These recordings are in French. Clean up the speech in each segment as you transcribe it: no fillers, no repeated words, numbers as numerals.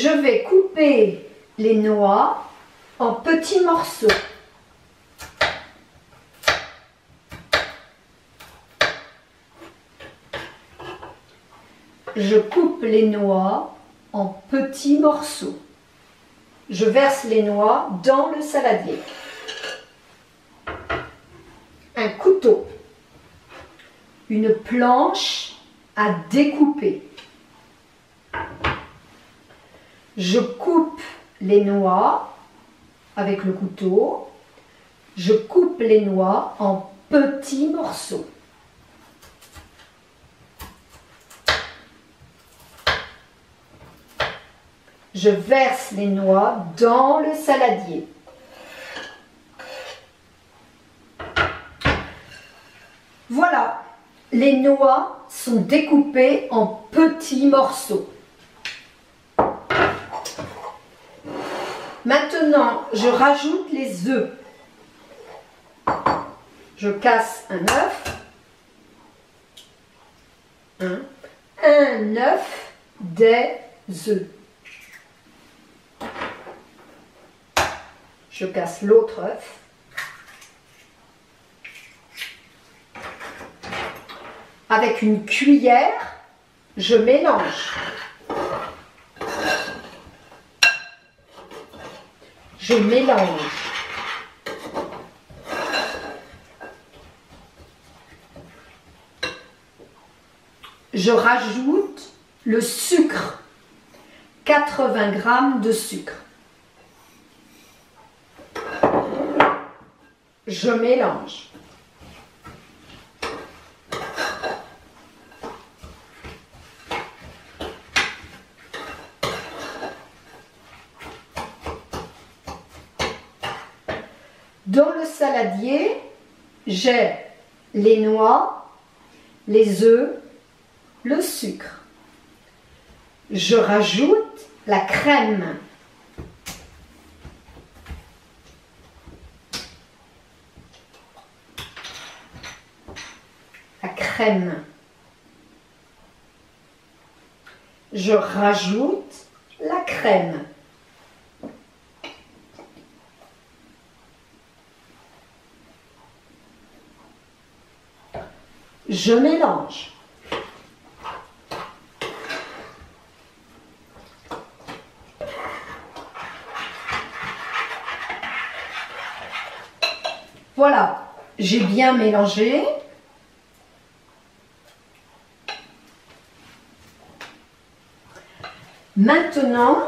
je vais couper les noix en petits morceaux. Je coupe les noix en petits morceaux. Je verse les noix dans le saladier. Un couteau. Une planche à découper. Je coupe les noix avec le couteau. Je coupe les noix en petits morceaux. Je verse les noix dans le saladier. Voilà, les noix sont découpées en petits morceaux. Maintenant, je rajoute les œufs. Je casse un œuf. Un œuf, des œufs. Je casse l'autre œuf. Avec une cuillère, je mélange. Je mélange. Je rajoute le sucre. 80 g de sucre. Je mélange. Dans le saladier, j'ai les noix, les œufs, le sucre. Je rajoute la crème. La crème. Je rajoute la crème. Je mélange. Voilà, j'ai bien mélangé. Maintenant,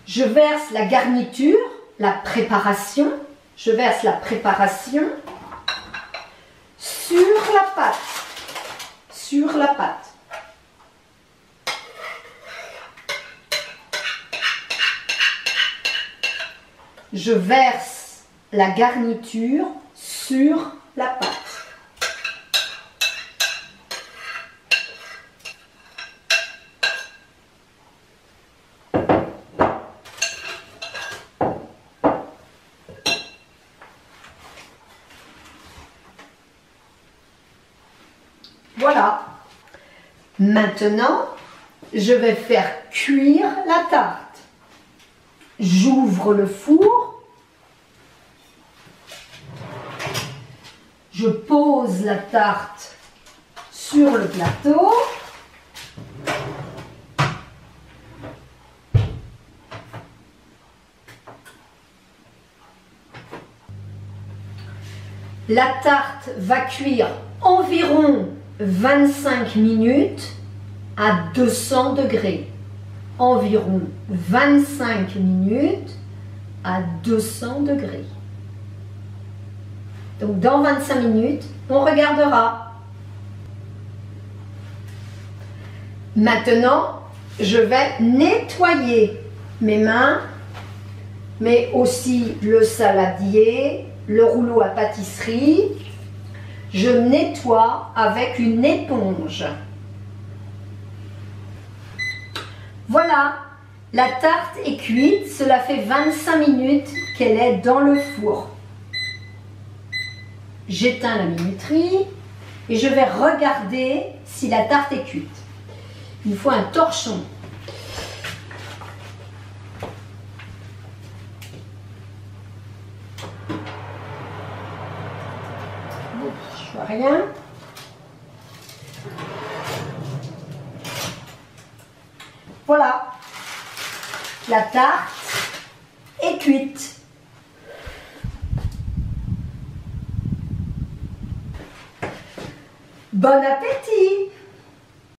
je verse la garniture, la préparation. Je verse la préparation sur la pâte. Sur la pâte. Je verse la garniture sur la pâte. Voilà. Maintenant, je vais faire cuire la tarte. J'ouvre le four. Je pose la tarte sur le plateau. La tarte va cuire environ 25 minutes à 200 degrés. Environ 25 minutes à 200 degrés. Donc dans 25 minutes, on regardera. Maintenant, je vais nettoyer mes mains, mais aussi le saladier, le rouleau à pâtisserie. Je nettoie avec une éponge. Voilà, la tarte est cuite. Cela fait 25 minutes qu'elle est dans le four. J'éteins la minuterie et je vais regarder si la tarte est cuite. Il faut un torchon. Je vois rien. Voilà, la tarte est cuite. Bon appétit!